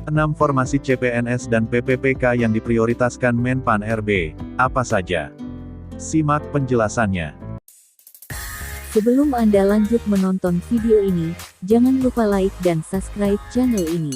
6 formasi CPNS dan PPPK yang diprioritaskan Menpan RB, apa saja? Simak penjelasannya. Sebelum Anda lanjut menonton video ini, jangan lupa like dan subscribe channel ini.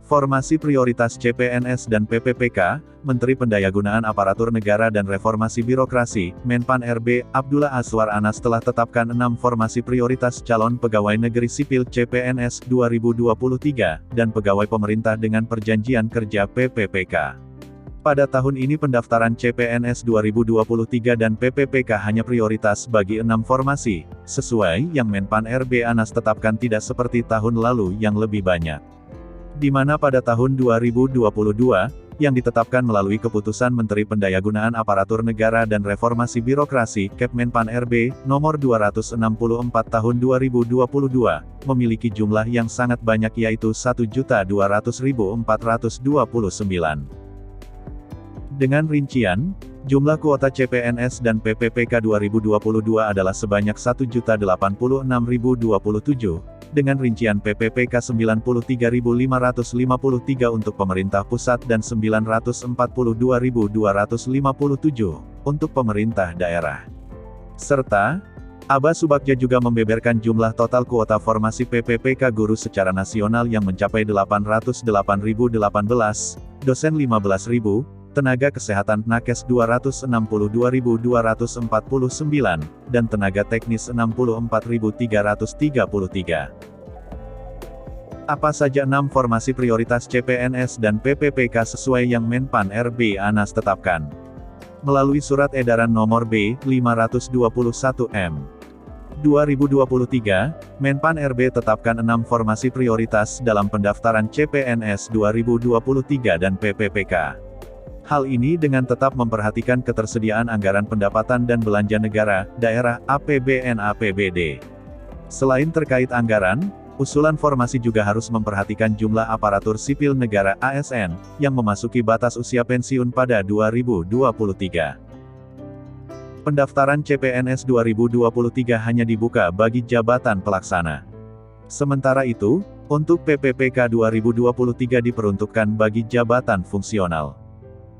Formasi prioritas CPNS dan PPPK, Menteri Pendayagunaan Aparatur Negara dan Reformasi Birokrasi, Menpan RB, Abdullah Azwar Anas telah tetapkan 6 formasi prioritas calon pegawai negeri sipil CPNS 2023, dan pegawai pemerintah dengan perjanjian kerja PPPK. Pada tahun ini pendaftaran CPNS 2023 dan PPPK hanya prioritas bagi 6 formasi, sesuai yang Menpan RB Anas tetapkan, tidak seperti tahun lalu yang lebih banyak. Di mana pada tahun 2022, yang ditetapkan melalui keputusan Menteri Pendayagunaan Aparatur Negara dan Reformasi Birokrasi, Kepmenpan RB, nomor 264 tahun 2022, memiliki jumlah yang sangat banyak, yaitu 1.200.429. Dengan rincian, jumlah kuota CPNS dan PPPK 2022 adalah sebanyak 1.086.027, dengan rincian PPPK 93.553 untuk pemerintah pusat dan 942.257 untuk pemerintah daerah. Serta, Aba Subagja juga membeberkan jumlah total kuota formasi PPPK guru secara nasional yang mencapai 808.018, dosen 15.000, tenaga kesehatan nakes 262.249, dan tenaga teknis 64.333. Apa saja 6 formasi prioritas CPNS dan PPPK sesuai yang Menpan RB Anas tetapkan? Melalui Surat Edaran Nomor B. 521/M. 2023, Menpan RB tetapkan 6 formasi prioritas dalam pendaftaran CPNS 2023 dan PPPK. Hal ini dengan tetap memperhatikan ketersediaan anggaran pendapatan dan belanja negara, daerah, APBN/APBD. Selain terkait anggaran, usulan formasi juga harus memperhatikan jumlah aparatur sipil negara (ASN) yang memasuki batas usia pensiun pada 2023. Pendaftaran CPNS 2023 hanya dibuka bagi jabatan pelaksana. Sementara itu, untuk PPPK 2023 diperuntukkan bagi jabatan fungsional.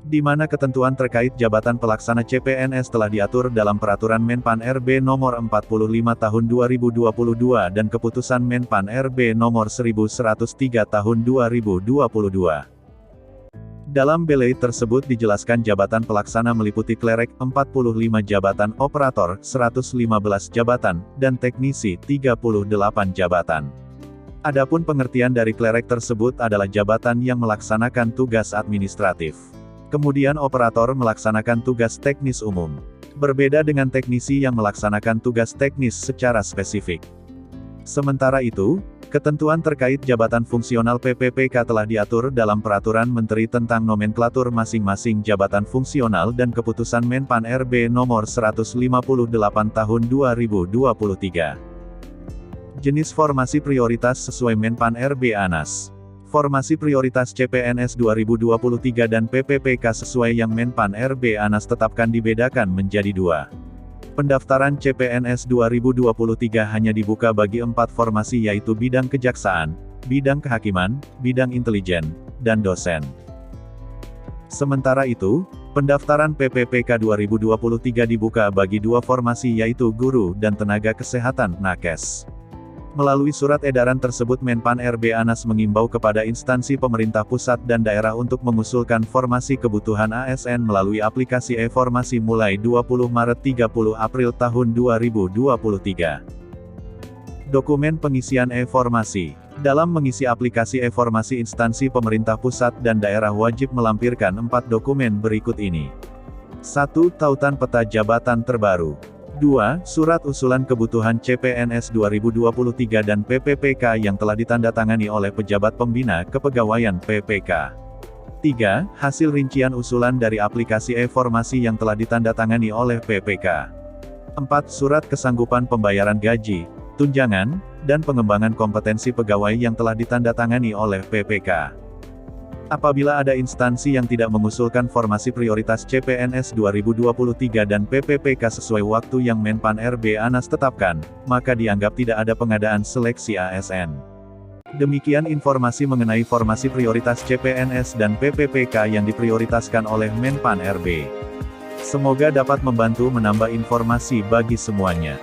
Di mana ketentuan terkait jabatan pelaksana CPNS telah diatur dalam Peraturan Menpan RB Nomor 45 Tahun 2022 dan Keputusan Menpan RB Nomor 1103 Tahun 2022. Dalam belai tersebut dijelaskan jabatan pelaksana meliputi klerek, 45 jabatan, operator, 115 jabatan, dan teknisi, 38 jabatan. Adapun pengertian dari klerek tersebut adalah jabatan yang melaksanakan tugas administratif. Kemudian operator melaksanakan tugas teknis umum. Berbeda dengan teknisi yang melaksanakan tugas teknis secara spesifik. Sementara itu, ketentuan terkait jabatan fungsional PPPK telah diatur dalam Peraturan Menteri tentang nomenklatur masing-masing jabatan fungsional dan Keputusan Menpan RB Nomor 158 Tahun 2023. Jenis formasi prioritas sesuai Menpan RB Anas. Formasi prioritas CPNS 2023 dan PPPK sesuai yang Menpan RB Anas tetapkan dibedakan menjadi 2. Pendaftaran CPNS 2023 hanya dibuka bagi 4 formasi, yaitu bidang kejaksaan, bidang kehakiman, bidang intelijen, dan dosen. Sementara itu, pendaftaran PPPK 2023 dibuka bagi 2 formasi, yaitu guru dan tenaga kesehatan nakes. Melalui surat edaran tersebut Menpan RB Anas mengimbau kepada instansi pemerintah pusat dan daerah untuk mengusulkan formasi kebutuhan ASN melalui aplikasi e-formasi mulai 20 Maret 30 April tahun 2023. Dokumen pengisian e-formasi. Dalam mengisi aplikasi e-formasi, instansi pemerintah pusat dan daerah wajib melampirkan 4 dokumen berikut ini. 1. Tautan peta jabatan terbaru. 2. Surat usulan kebutuhan CPNS 2023 dan PPPK yang telah ditandatangani oleh pejabat pembina kepegawaian PPK. 3. Hasil rincian usulan dari aplikasi e-formasi yang telah ditandatangani oleh PPK. 4. Surat kesanggupan pembayaran gaji, tunjangan, dan pengembangan kompetensi pegawai yang telah ditandatangani oleh PPK. Apabila ada instansi yang tidak mengusulkan formasi prioritas CPNS 2023 dan PPPK sesuai waktu yang Menpan RB Anas tetapkan, maka dianggap tidak ada pengadaan seleksi ASN. Demikian informasi mengenai formasi prioritas CPNS dan PPPK yang diprioritaskan oleh Menpan RB. Semoga dapat membantu menambah informasi bagi semuanya.